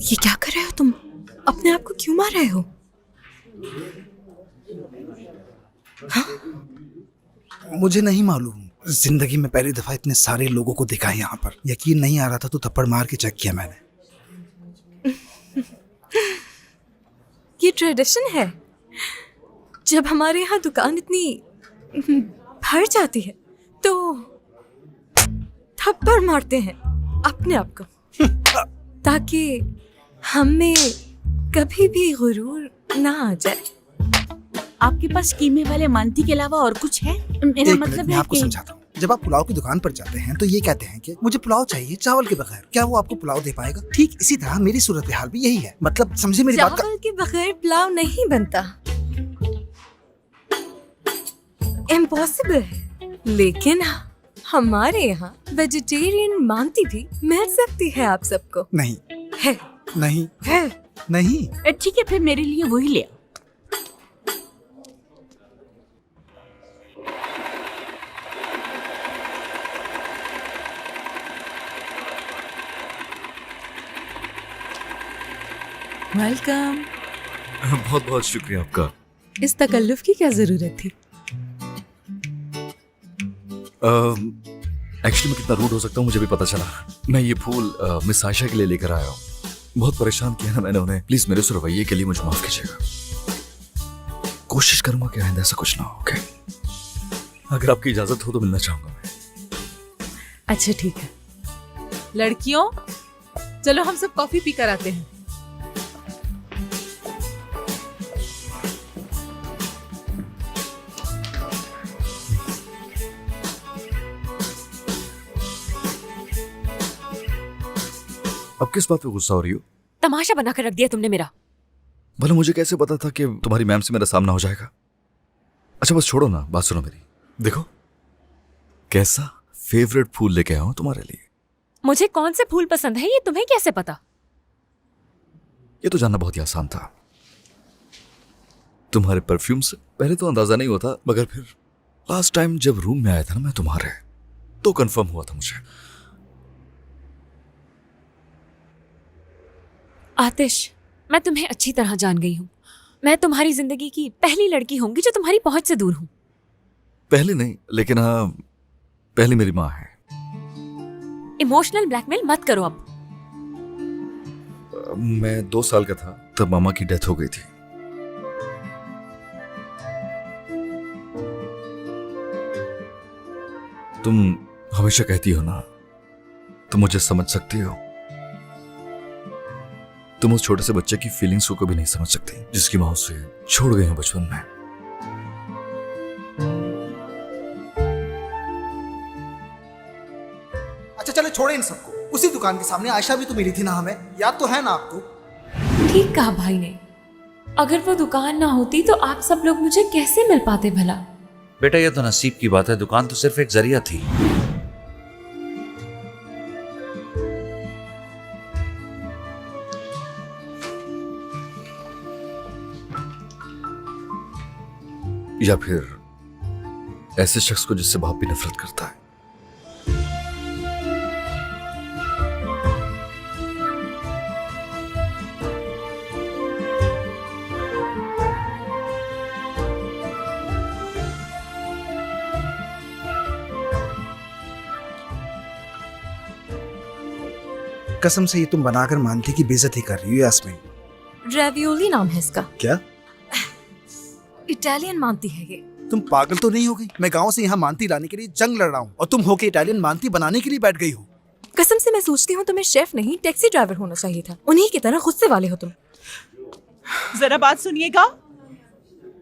ये क्या कर रहे हो तुम? अपने आप को क्यों मार रहे हो? मुझे नहीं मालूम। जिंदगी में पहली दफा इतने सारे लोगों को देखा है यहाँ पर। यकीन नहीं आ रहा था तो थप्पड़ मार के चेक किया मैंने। ये ट्रेडिशन है। जब हमारे यहाँ दुकान इतनी भर जाती है तो थप्पड़ मारते हैं अपने आप को, ताकि हमें कभी भी गुरूर ना आ जाए। आपके पास कीमे वाले मानती के अलावा और कुछ है? मेरा एक मतलब मिनट, मैं है आपको कि समझाता हूँ। जब आप पुलाव की दुकान पर जाते हैं तो ये कहते हैं कि मुझे पुलाव चाहिए चावल के बगैर। क्या वो आपको पुलाव दे पाएगा? ठीक इसी तरह मेरी सूरत हाल भी यही है। मतलब समझे मेरी बात का? चावल के बगैर पुलाव नहीं बनता, इम्पॉसिबल है। लेकिन हमारे यहाँ वेजिटेरियन मांती भी मिल सकती है आप सबको। नहीं है नहीं है नहीं। ठीक है, फिर मेरे लिए वही ले आओ। वेलकम। बहुत बहुत शुक्रिया आपका। इस तकल्लुफ की क्या जरूरत थी? एक्चुअली मैं कितना रूड हो सकता हूँ मुझे भी पता चला। मैं ये फूल मिस आयशा के लिए लेकर आया हूँ। बहुत परेशान किया ना मैंने उन्हें। प्लीज मेरे उस रवैये के लिए मुझे माफ कीजिएगा। कोशिश करूंगा कि आइंदा ऐसा कुछ ना हो। ओके, अगर आपकी इजाजत हो तो मिलना चाहूंगा मैं। अच्छा ठीक है। लड़कियों, चलो हम सब कॉफी पी कर आते हैं। अब किस बात पे गुस्सा हो रही हो? तमाशा बना कर रख दिया तुमने मेरा। भला मुझे कैसे पता था कि तुम्हारी मैम से मेरा सामना हो जाएगा? अच्छा बस छोड़ो ना, बात सुनो मेरी। देखो कैसा फेवरेट फूल लेके आया हूं तुम्हारे लिए। मुझे कौन से फूल पसंद है ये तुम्हें कैसे पता? ये तो जानना बहुत ही आसान था। तुम्हारे परफ्यूम से पहले तो अंदाजा नहीं होता, मगर फिर लास्ट टाइम जब रूम में आया था ना मैं तुम्हारे, तो कंफर्म हुआ था मुझे। आतिश, मैं तुम्हें अच्छी तरह जान गई हूँ। मैं तुम्हारी जिंदगी की पहली लड़की होंगी जो तुम्हारी पहुंच से दूर हूँ। पहले नहीं, लेकिन हाँ पहली मेरी माँ है। इमोशनल ब्लैकमेल मत करो अब। मैं 2 साल का था तब मामा की डेथ हो गई थी। तुम हमेशा कहती हो ना, तुम मुझे समझ सकती हो। तुम उस छोटे से बच्चे की फीलिंग्स को कभी नहीं समझ सकती जिसकी माँ उसे छोड़ गई हो बचपन में। अच्छा चलो छोड़े इन सबको। उसी दुकान के सामने आयशा भी तो मिली थी ना हमें, याद तो है ना आपको? ठीक कहा भाई ने। अगर वो दुकान ना होती तो आप सब लोग मुझे कैसे मिल पाते भला? बेटा ये तो नसीब की बात है, दुकान तो सिर्फ एक जरिया थी। या फिर ऐसे शख्स को जिससे बाप भी नफरत करता है। कसम से ये तुम बनाकर मानती की बेइज्जती कर रही हो यास्मीन। रेवियोली नाम है इसका। क्या? इटालियन मानती है ये। तुम पागल तो नहीं हो गई? मैं गांव से यहाँ मानती लाने के लिए जंग लड़ रहा हूँ और तुम होके इटालियन मानती बनाने के लिए बैठ गई हो। कसम से मैं सोचती हूँ तुम्हें शेफ नहीं टैक्सी ड्राइवर होना चाहिए था। उन्हीं की तरह गुस्से वाले हो तुम। जरा बात सुनिएगा।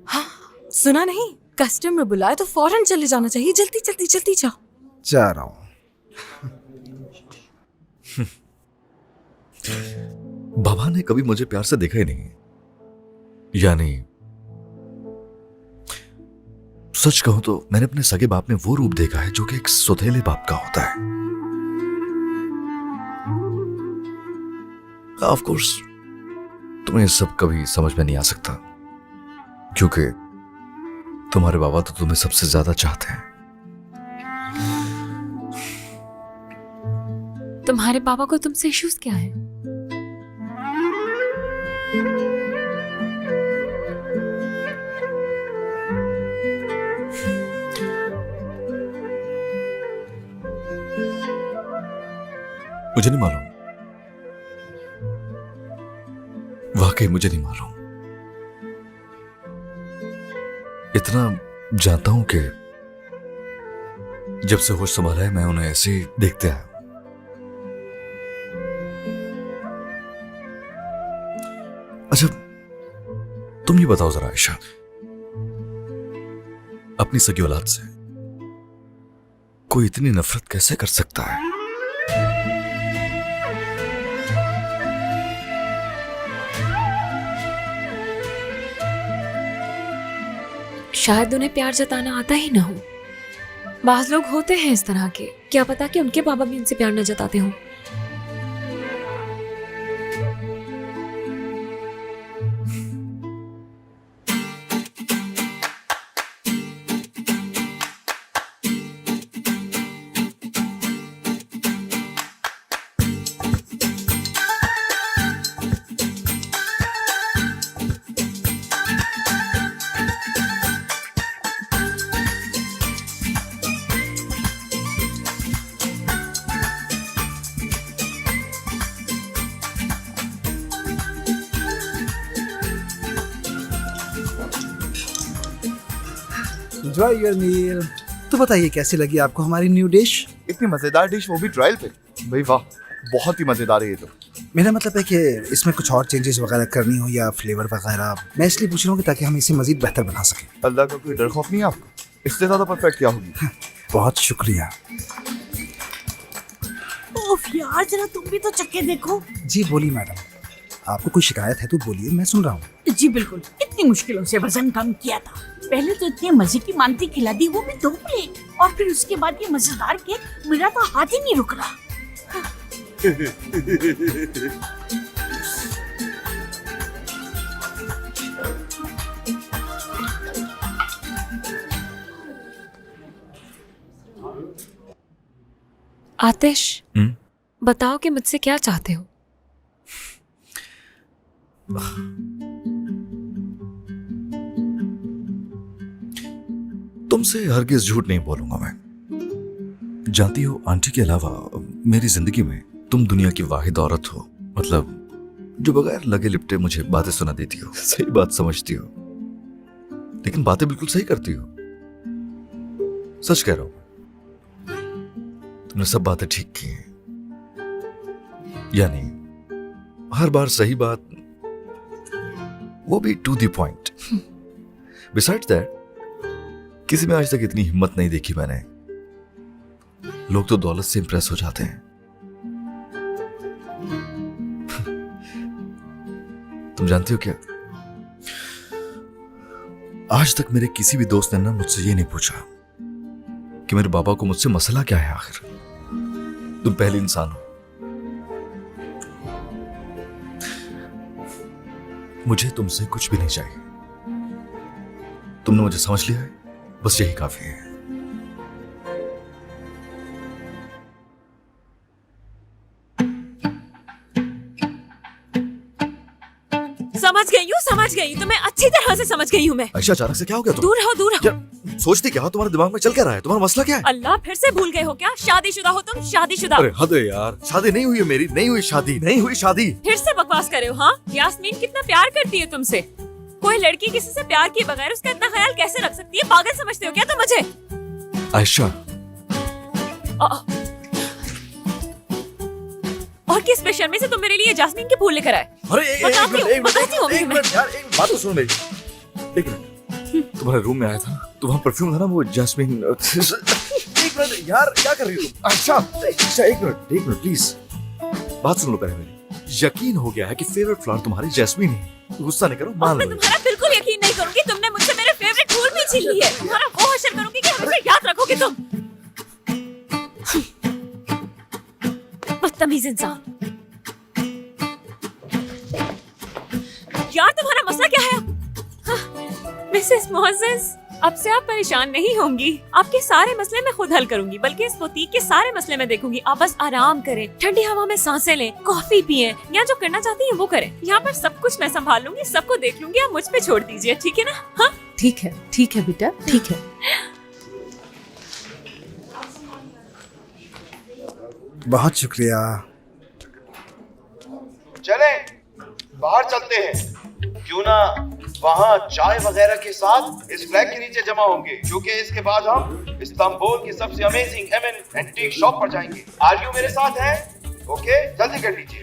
हाँ, सुना नहीं? कस्टमर बुलाए तो फौरन चले जाना चाहिए। जल्दी जल्दी जल्दी जाओ। जा रहा हूँ। बाबा ने कभी मुझे प्यार से देखा ही नहीं। यानी सच कहूं तो मैंने अपने सगे बाप में वो रूप देखा है जो कि एक सौतेले बाप का होता है। ऑफ कोर्स तुम्हें सब कभी समझ में नहीं आ सकता, क्योंकि तुम्हारे बाबा तो तुम्हें सबसे ज्यादा चाहते हैं। तुम्हारे पापा को तुमसे इश्यूज क्या है? मुझे नहीं मालूम, वाकई मुझे नहीं मालूम। इतना जानता हूं कि जब से होश संभाला है मैं उन्हें ऐसे ही देखते आया। अच्छा तुम ये बताओ जरा आयशा, अपनी सगी औलाद से कोई इतनी नफरत कैसे कर सकता है? शायद उन्हें प्यार जताना आता ही ना हो। बाज लोग होते हैं इस तरह के, क्या पता कि उनके बाबा भी उनसे प्यार न जताते हों। Enjoy your meal. तो बताइए कैसी लगी आपको हमारी न्यू डिश? इतनी मजेदार डिश, वो भी ट्रायल पे। भाई वाह, बहुत ही मजेदार है ये तो। मेरा मतलब है कि इसमें कुछ और चेंजेस वगैरह करनी हो या फ्लेवर वगैरह, मैं इसलिए पूछ रहा हूँ कि ताकि हम इसे मजीद बेहतर बना सकें। अल्लाह का कोई डर खौफ नहीं है आपको? इससे ज्यादा परफेक्ट क्या होगी? बहुत शुक्रिया। ओफ यार, जरा तुम भी तो चक्के देखो। जी बोलिए मैडम, आपको कोई शिकायत है तो बोलिए, मैं सुन रहा हूँ। जी बिल्कुल, इतनी मुश्किलों से वजन कम किया था। पहले तो इतने मजे की मानती खिला दी, वो भी 2 प्लेट, और फिर उसके बाद ये मजेदार केक, मेरा तो हाथ ही नहीं रुक रहा। आतिश, बताओ कि मुझसे क्या चाहते हो? तुमसे हरगिज झूठ नहीं बोलूंगा मैं। जानती हो, आंटी के अलावा मेरी जिंदगी में तुम दुनिया की वाहिद औरत हो, मतलब जो बगैर लगे लिपटे मुझे बातें सुना देती हो, सही बात समझती हो, लेकिन बातें बिल्कुल सही करती हो। सच कह रहा हूं, तुमने सब बातें ठीक की हैं, यानी हर बार सही बात, वो भी to the point. Besides that, किसी में आज तक इतनी हिम्मत नहीं देखी मैंने। लोग तो दौलत से इंप्रेस हो जाते हैं, तुम जानती हो क्या, आज तक मेरे किसी भी दोस्त ने ना मुझसे ये नहीं पूछा कि मेरे बाबा को मुझसे मसला क्या है। आखिर तुम पहली इंसान हो। मुझे तुमसे कुछ भी नहीं चाहिए, तुमने मुझे समझ लिया है, बस यही काफी है। समझ गई, तुम्हें अच्छी तरह से समझ गई हूँ मैं। आयशा, अचानक से क्या हो गया? दूर रहो, दूर रहो। यार, सोचती क्या हो? तुम्हारे दिमाग में चल क्या रहा है? तुम्हारा मसला क्या है? अल्लाह, फिर से भूल गए हो क्या? शादीशुदा हो तुम, शादीशुदा। अरे हद है यार, शादी नहीं हुई है मेरी, नहीं हुई शादी, नहीं हुई शादी। फिर से बकवास कर रहे हो? हाँ, यास्मीन कितना प्यार करती है तुमसे। कोई लड़की किसी से प्यार किए बगैर उसका इतना ख्याल कैसे रख सकती है? पागल समझते हो क्या तुम मुझे? आयशा, और किस बेशर्मी से तुम मेरे लिए जास्मीन के फूल लेकर आए? अरे एक मिनट यार, एक बात तो सुनो मेरी, एक मिनट। तुम्हारे रूम में आया था ना, तो वहाँ परफ्यूम था ना, वो जास्मीन। एक मिनट यार, क्या कर रही हो तुम? आयशा, एक मिनट प्लीज, बात सुन लो पहले मेरी। यकीन हो गया है कि फेवरेट फ्लावर तुम्हारी जास्मीन है, गुस्सा नहीं करो, मान लो। मैं तुम्हारा बिल्कुल यकीन नहीं करूंगी, तुमने मुझसे मेरे फेवरेट फूल भी छीन लिए। तुम्हारा वो हशर करूंगी कि हमेशा याद रखोगे तुम। बदतमीज इंसान। यार, तुम्हारा मसला क्या है? मिसेस मोसेस, अब से आप परेशान नहीं होंगी। आपके सारे मसले मैं खुद हल करूंगी, बल्कि इस बुटीक के सारे मसले मैं देखूंगी। आप बस आराम करें, ठंडी हवा में सांसें लें, कॉफी पिएं, या जो करना चाहती हैं वो करें। यहाँ पर सब कुछ मैं संभाल लूंगी, सबको देख लूंगी। आप मुझ पे छोड़ दीजिए, ठीक है ना? हाँ ठीक है बेटा, ठीक है। बहुत शुक्रिया। चले बाहर चलते हैं, क्यों ना वहाँ चाय वगैरह के साथ इस फ्लैग के नीचे जमा होंगे, क्योंकि इसके बाद हम इस्तांबुल की सबसे अमेजिंग एंटीक शॉप पर जाएंगे। आज यू मेरे साथ हैं? ओके, जल्दी कर लीजिए,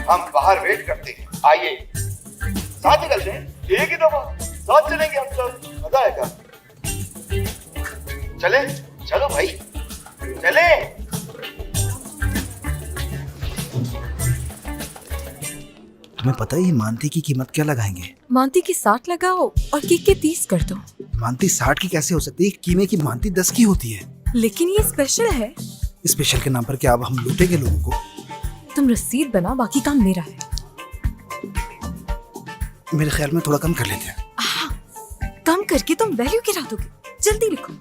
हम बाहर वेट करते हैं। आइए साथ निकलते हैं, एक ही दफा साथ चलेंगे हम सब, मजा आएगा। चले, चलो भाई चले। तुम्हें पता है ये मानती की कीमत क्या लगाएंगे? मानती की 60 लगाओ और केक के 30 कर दो। मानती 60 की कैसे हो सकती है? कीमे की मानती 10 की होती है। लेकिन ये स्पेशल है। स्पेशल के नाम पर क्या अब हम लूटेंगे लोगों को? तुम रसीद बना, बाकी काम मेरा है। मेरे ख्याल में थोड़ा कम कर लेते हैं। कम करके तुम वैल्यू गिरा दोगे। जल्दी लिखो।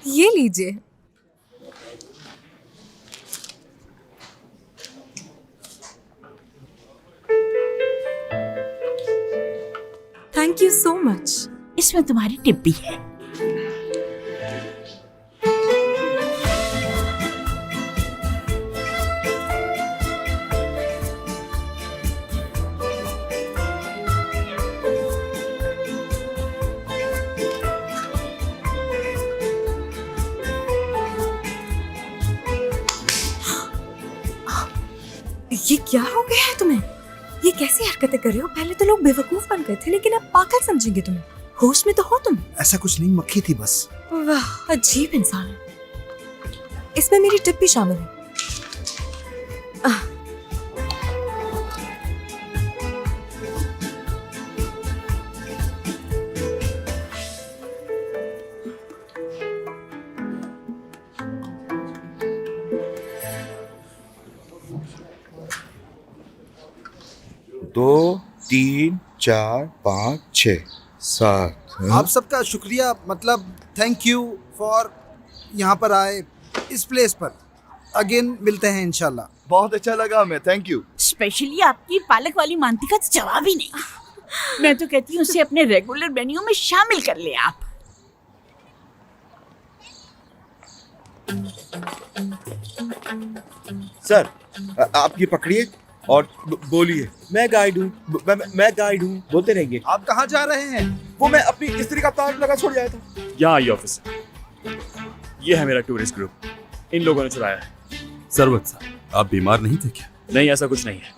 ये लीजिए। Thank you so much. इसमें तुम्हारी टिप भी है। ये क्या हो गया है तुम्हें? ये कैसी हरकतें कर रहे हो? पहले तो लोग बेवकूफ बन गए थे, लेकिन अब पागल समझेंगे तुम्हें। होश में तो हो तुम? ऐसा कुछ नहीं, मक्खी थी बस। वाह, अजीब इंसान है। इसमें मेरी टिप भी शामिल है। दो, तीन, चार, पाँच, 6, 7। आप सबका शुक्रिया, मतलब थैंक यू फॉर यहाँ पर आए इस प्लेस पर। अगेन मिलते हैं इंशाल्लाह। बहुत अच्छा लगा हमें, थैंक यू। स्पेशली आपकी पालक वाली मानती का तो जवाब ही नहीं। मैं तो कहती हूँ उसे अपने रेगुलर मेन्यू में शामिल कर ले आप। सर आप ये पकड़िए और बोलिए। मैं गाइड हूँ, मैं गाइड हूँ, बोलते रहेंगे। आप कहाँ जा रहे हैं? वो मैं अपनी स्त्री का तार लगा छोड़ आया था। यहाँ आइए ऑफिसर, ये है मेरा टूरिस्ट ग्रुप। इन लोगों ने चुराया है। सरवत साहब, आप बीमार नहीं थे क्या? नहीं, ऐसा कुछ नहीं है।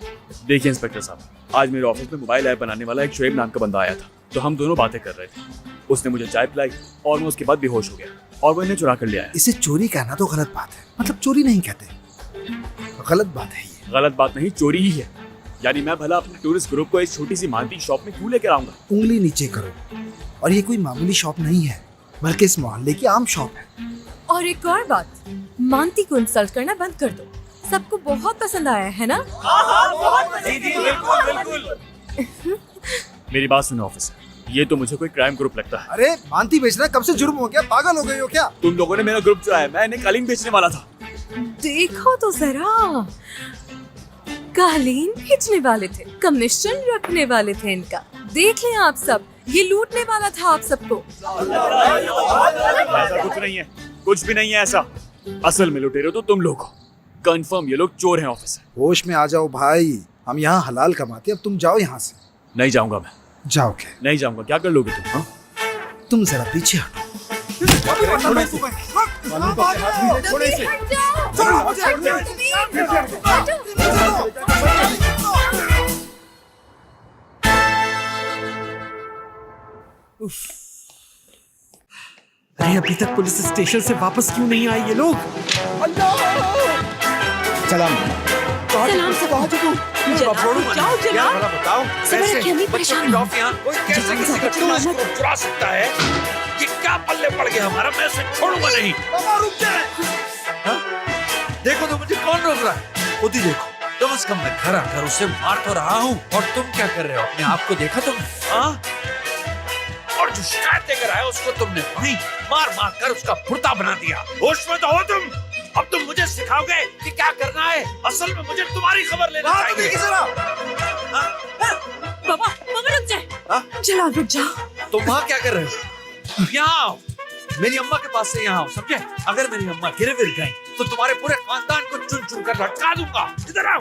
देखिए इंस्पेक्टर साहब, आज मेरे ऑफिस में मोबाइल ऐप बनाने वाला एक शुएब नाम का बंदा आया था, तो हम दोनों बातें कर रहे थे। उसने मुझे चाय पिलाई और मैं उसके बाद बेहोश हो गया, और वो इन्हें चुरा कर ले आया। इसे चोरी कहना तो गलत बात है, मतलब चोरी नहीं कहते, गलत बात है ये। गलत बात नहीं, चोरी ही है। यानी मैं भला अपने टूरिस्ट ग्रुप को इस छोटी सी मानती शॉप में क्यों लेकर आऊंगा? उंगली नीचे करो। और ये कोई मामूली शॉप नहीं है, बल्कि इस मोहल्ले की आम शॉप है। और एक और बात, मानती को इंसल्ट करना बंद कर दो। सबको बहुत पसंद आया है ना? बिल्कुल। मेरी बात सुनो ऑफिसर, ये तो मुझे कोई क्राइम ग्रुप लगता है। अरे मानती बेचना कब से जुर्म हो गया? पागल हो गए हो क्या? तुम लोगों ने मेरा ग्रुप चुराया, मैं इन्हें कालीन बेचने वाला था। देखो तो जरा, कालीन बेचने वाले थे, कमीशन रखने वाले थे इनका। देख लें आप सब, ये लूटने वाला था आप सबको। ऐसा कुछ नहीं है, कुछ भी नहीं है ऐसा। असल में लुटेरे तो तुम लोग हो। कंफर्म ये लोग चोर हैं ऑफिसर। होश में आ जाओ भाई, हम यहाँ हलाल कमाते हैं, अब तुम जाओ यहाँ से। नहीं जाऊंगा मैं। जाओगे? नहीं जाऊंगा। क्या कर लोगे तुम? हाँ? तुम जरा पीछे हटो। अरे अभी तक पुलिस स्टेशन से वापस क्यों नहीं आए ये लोग? सलाम। जाओ जनाब। बताओ कैसे किसी का टूरिस्ट को चुरा सकता है? ये क्या पल्ले पड़ गया हमारा? मैं इसे छोड़ूंगा नहीं। रुक जाए। देखो तो मुझे कौन रोक रहा है? खुद ही देखो। कम से कम मैं घर आकर उसे मार तो रहा हूँ, और तुम क्या कर रहे हो? अपने आप को देखा तुमने? हाँ? और जो शिकायत लेकर आया उसको तुमने वहीं मार मार कर उसका फुर्ता बना दिया। होश में तो हो तुम? अब तुम मुझे सिखाओगे कि क्या करना है? असल में मुझे तुम्हारी खबर लेना चाहिए। बाबा बाबा रुक जाए। हाँ? चलो रुक जाओ। तुम वहाँ क्या कर रहे हो? यहाँ आओ, मेरी अम्मा के पास से यहाँ आओ, समझे? अगर मेरी अम्मा गिर विर गई तो तुम्हारे पूरे खानदान को चुन चुन कर लटका दूंगा। इधर आओ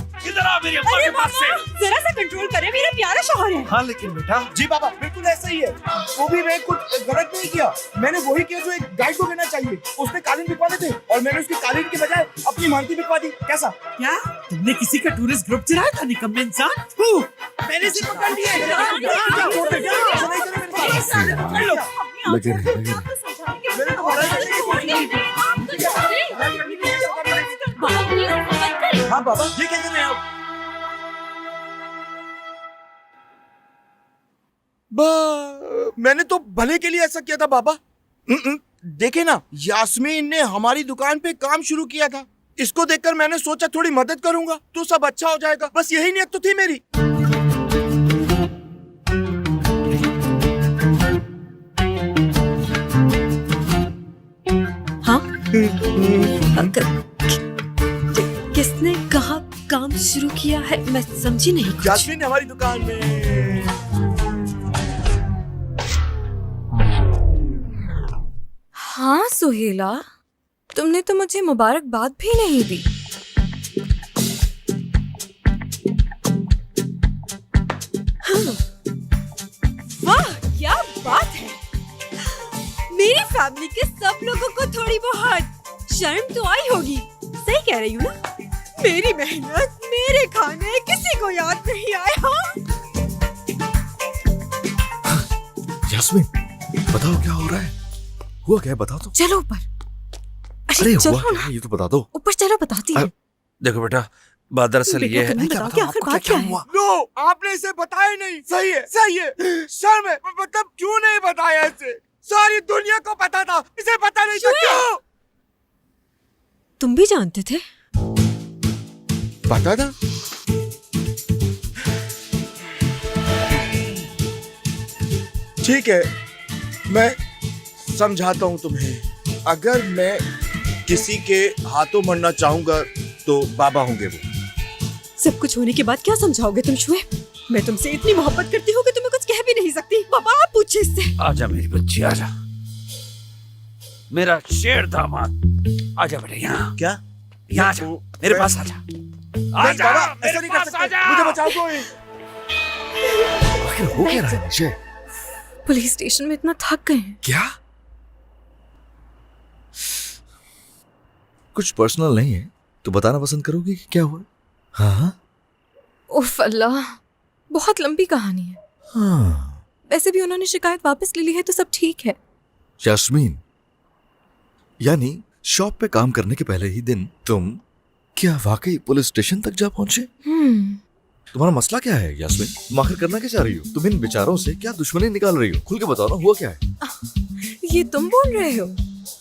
मेरी अम्मा के पास से। जरा सा कंट्रोल करे, मेरा प्यारा शौहर है। हाँ लेकिन बेटा, जी बाबा बिल्कुल ऐसा ही है। वो भी मैं कुछ गलत नहीं किया, मैंने वही किया जो एक गाइड को करना चाहिए। उसने कालीन बिकवाने थे और मैंने उसकी कालीन के बजाय अपनी मानती बिकवा दी। कैसा? क्या तुमने किसी का टूरिस्ट ग्रुप चलाया था, निकम्मे इंसान? मैंने इसे पकड़ लिया। लगे रहे। हाँ बाबा ये क्या कर रहे हैं आप? मैंने तो भले के लिए ऐसा किया था बाबा। देखे ना, यास्मीन ने हमारी दुकान पे काम शुरू किया था। इसको देखकर मैंने सोचा थोड़ी मदद करूंगा तो सब अच्छा हो जाएगा। बस यही नियत तो थी मेरी। हाँ? किसने कहा काम शुरू किया है? मैं समझी नहीं कुछ। यास्मीन ने हमारी दुकान में। हाँ सुहेला, तुमने तो मुझे मुबारकबाद भी नहीं दी। हाँ। वाह क्या बात है। मेरी फैमिली के सब लोगों को थोड़ी बहुत शर्म तो आई होगी। सही कह रही हूँ ना? मेरी मेहनत, मेरे खाने किसी को याद नहीं आए। हाँ? यास्मीन, बताओ क्या हो रहा है? हुआ क्या है, बताओ तो। चलो ऊपर। अरे चलो हुआ क्या ना, है, ये तो बता दो। ऊपर चलो बताती हूँ। देखो बेटा, बात दरअसल ये है। तुम बताओ कि आखिर बात क्या है? नो, आपने इसे बताया नहीं। सही है, सही है। शर्म है, मतलब क्यों नहीं बताया इसे? सारी दुनिया को पता था, इसे पता नहीं था। क्यों? तुम भी जानते थे? पता था? ठीक है, मैं समझाता हूँ तुम्हें। अगर मैं किसी के हाथों मरना चाहूंगा तो बाबा होंगे वो। सब कुछ होने के बाद क्या समझाओगे तुम शुएब? मैं तुमसे इतनी मोहब्बत करती हूँ कि तुम्हें कुछ कह भी नहीं सकती। पापा आप पूछिए इससे। आजा मेरी बच्ची, आजा मेरा शेर दामाद। आजा बेटा यहाँ। क्या? यहाँ आजा, मेरे पास आजा। आजा बाबा, ऐसा नहीं कर सकते। मुझे बचाओ कोई। आखिर हो क्या रहा है निशे? पुलिस स्टेशन में इतना थक गए हैं। क्या? कुछ पर्सनल नहीं है तो बताना पसंद करोगी कि क्या हुआ? हाँ उफ अल्लाह, बहुत लंबी कहानी है। हाँ। वैसे भी उन्होंने शिकायत वापस ले ली है तो सब ठीक है। यास्मीन, यानी शॉप पे काम करने के पहले ही दिन तुम क्या वाकई पुलिस स्टेशन तक जा पहुंचे? तुम्हारा मसला क्या है यास्मीन? तुम आखिर करना क्या चाह रही हो? तुम इन बेचारों से क्या दुश्मनी निकाल रही हो? खुल के बताओ ना, हुआ क्या है? ये तुम बोल रहे हो?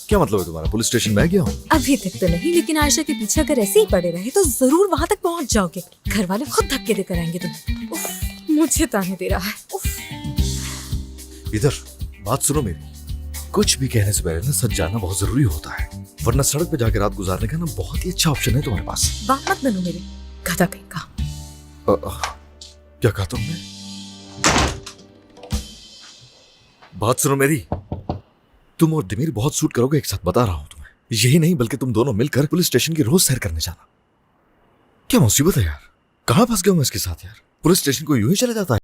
क्या मतलब है तुम्हारा? पुलिस स्टेशन में गया हूँ? अभी तक तो नहीं, लेकिन आयशा के पीछे अगर ऐसे ही पड़े रहे तो जरूर वहां तक पहुंच जाओगे। घर वाले खुद धक्के देकर आएंगे तुम्हें। उफ, मुझे ताने दे रहा है। उफ। इधर बात सुनो मेरी। कुछ भी कहने से पहले ना सच जानना बहुत जरूरी होता है, वरना सड़क पे जाकर रात गुजारने का ना बहुत ही अच्छा ऑप्शन है तुम्हारे पास। बात मत बनो मेरे गधा कहीं का। क्या कहा तुमने? बात सुनो मेरी। तुम और दिमीर बहुत सूट करोगे एक साथ, बता रहा हूं तुम्हें। यही नहीं बल्कि तुम दोनों मिलकर पुलिस स्टेशन की रोज सैर करने जाना। क्या मुसीबत है यार, कहां फंस गया मैं इसके साथ यार। पुलिस स्टेशन को यूं ही चला जाता है।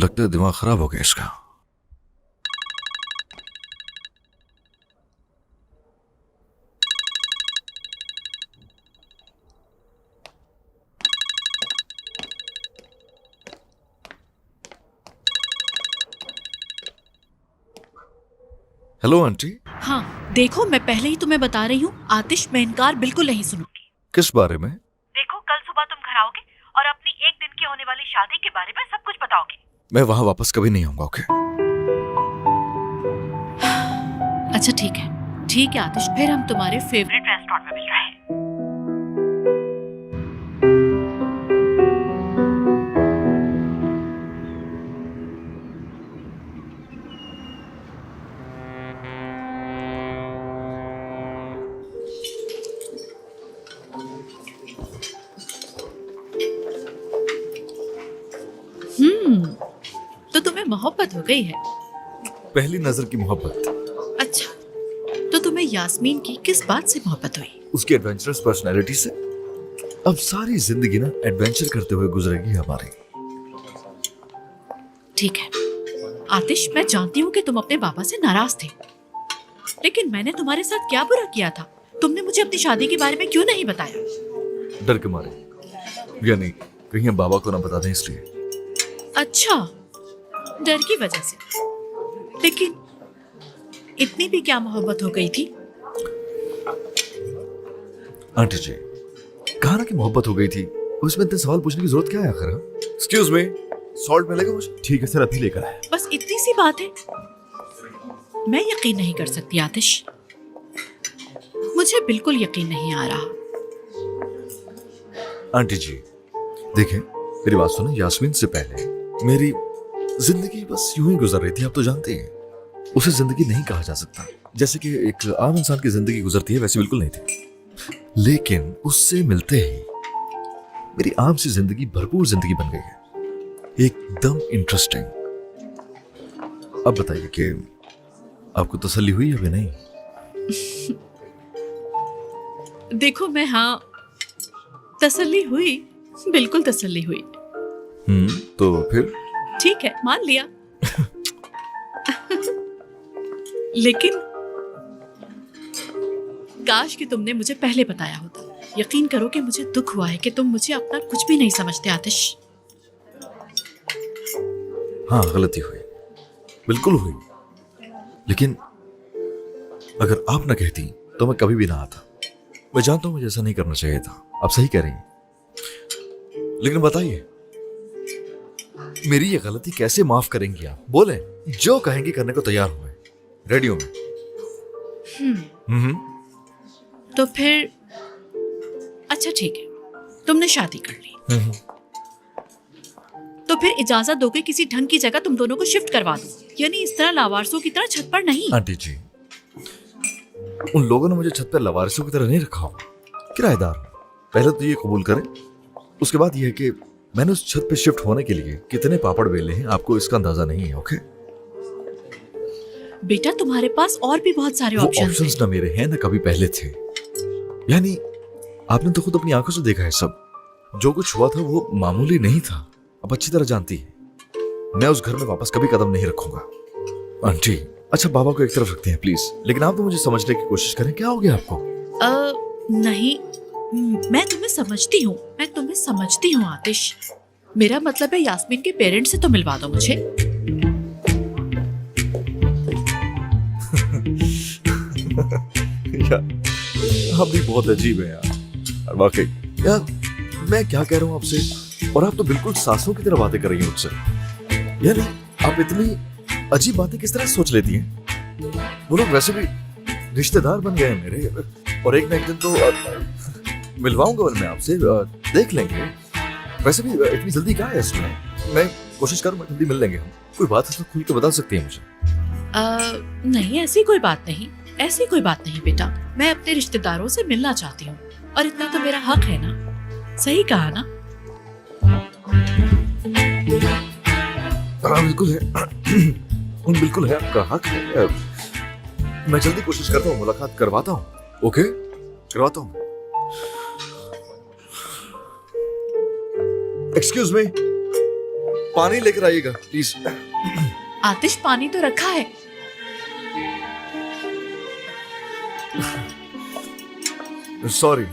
लगता है दिमाग खराब हो गया इसका। Hello aunty. हाँ देखो, मैं पहले ही तुम्हें बता रही हूँ, आतिश मैं इनकार बिल्कुल नहीं सुनूंगी। किस बारे में? देखो, कल सुबह तुम घर आओगे और अपनी एक दिन की होने वाली शादी के बारे में सब कुछ बताओगे। मैं वहां वापस कभी नहीं आऊंगा, ओके? अच्छा ठीक है आतिश, फिर हम तुम्हारे फेवरेट रेस्टोरेंट में मिल रहे हैं। तो तुम्हें मोहब्बत हो गई है? पहली नजर की मोहब्बत। अच्छा, तो तुम्हें यास्मीन की किस बात से मोहब्बत हुई? उसकी एडवेंचरस पर्सनैलिटी से। अब सारी जिंदगी ना एडवेंचर करते हुए गुजरेगी हमारी। ठीक है आतिश, मैं जानती हूँ कि तुम अपने पापा से नाराज थे, लेकिन मैंने तुम्हारे साथ क्या बुरा किया था? तुमने मुझे अपनी शादी के बारे में क्यों नहीं बताया? डर के मारे, यानी कहीं हम बाबा को ना बता दें इसलिए। अच्छा, डर की वजह से। लेकिन इतनी भी क्या मोहब्बत हो गई थी? आंटी जी, कहा ना कि मोहब्बत हो गई थी, उसमें इतने सवाल पूछने की जरूरत क्या है आखिर? एक्सक्यूज मी, सॉल्ट मिलेगा मुझे? ठीक है सर, अभी लेकर आए। बस इतनी सी बात है? मैं यकीन नहीं कर सकती आतिश, मुझे बिल्कुल यकीन नहीं आ रहा। आंटी जी देखें, मेरी बात सुनो। यास्मीन से पहले मेरी जिंदगी बस यूं ही गुजर रही थी, आप तो जानते हैं। उसे जिंदगी नहीं कहा जा सकता, जैसे कि एक आम इंसान की जिंदगी गुजरती है वैसे बिल्कुल नहीं थी। लेकिन उससे मिलते ही मेरी आम सी जिंदगी भरपूर जिंदगी बन गई है, एकदम इंटरेस्टिंग। अब बताइए कि आपको तसल्ली हुई अभी नहीं? देखो मैं, हाँ तसल्ली हुई, बिल्कुल तसल्ली हुई। तो फिर ठीक है, मान लिया। लेकिन काश कि तुमने मुझे पहले बताया होता। यकीन करो कि मुझे दुख हुआ है कि तुम मुझे अपना कुछ भी नहीं समझते आतिश। हाँ, गलती हुई, बिल्कुल हुई। लेकिन अगर आप ना कहती तो मैं कभी भी ना आता। मैं जानता हूं मुझे ऐसा नहीं करना चाहिए था, आप सही कह रही हैं। लेकिन बताइए, मेरी ये गलती कैसे माफ करेंगी आप? बोले, जो कहेंगी करने को तैयार हूं मैं, रेडी हूं मैं। तो फिर अच्छा ठीक है, तुमने शादी कर ली, तो फिर इजाजत दोगे किसी ढंग की जगह तुम दोनों को शिफ्ट करवा दो, यानी इस तरह लावारसों की तरह छत पर नहीं। आंटी जी, उन लोगों ने मुझे छत पर लावारिसों की तरह नहीं रखा हो, किराएदार हूं। पहले तो ये कबूल करें, उसके बाद ये है कि मैंने उस छत पे शिफ्ट होने के लिए कितने पापड़ बेले हैं आपको इसका अंदाजा नहीं है, ओके? बेटा तुम्हारे पास और भी बहुत सारे ऑप्शंस ना मेरे हैं ना कभी पहले थे। यानी आपने तो खुद अपनी आंखों से देखा है सब। जो कुछ हुआ था वो मामूली नहीं था, अब अच्छी तरह जानती है। मैं उस घर में वापस कभी कदम नहीं रखूंगा। आंटी, अच्छा बाबा को एक तरफ रखते हैं प्लीज, लेकिन आप तो मुझे समझने की कोशिश करें, क्या हो गया आपको? नहीं, मैं तुम्हें समझती हूँ, मैं तुम्हें समझती हूँ आतिश। मेरा मतलब है यास्मीन के पेरेंट्स से तो मिलवा दो मुझे। आप भी बहुत अजीब है यार, वाकई। यार मैं क्या कह रहा हूँ आपसे, और आप तो बिल्कुल सासों की तरह बातें कर रही हैं मुझसे। यानी आप इतनी अजीब बातें किस तरह सोच लेती हैं? वो लोग वैसे भी रिश्तेदार बन गए हैं मेरे, और एक ना एक दिन तो मिलवाऊंगा मैं आपसे, देख लेंगे। वैसे भी इतनी जल्दी क्या है इसमें? मैं कोशिश करूंगा जल्दी मिल लेंगे हम। कोई बात है तो खुल के बता सकती है मुझे? नहीं, ऐसी कोई बात नहीं, ऐसी कोई बात नहीं बेटा। मैं अपने रिश्तेदारों से मिलना चाहती हूँ, और इतना तो मेरा हक है ना। सही कहा ना? बिल्कुल है, बिल्कुल है, आपका हक है। मैं जल्दी कोशिश करता हूँ, मुलाकात करवाता हूँ। ओके, करवाता हूँ। एक्सक्यूज मी, पानी लेकर आइएगा प्लीज। आतिश पानी तो रखा है। सॉरी।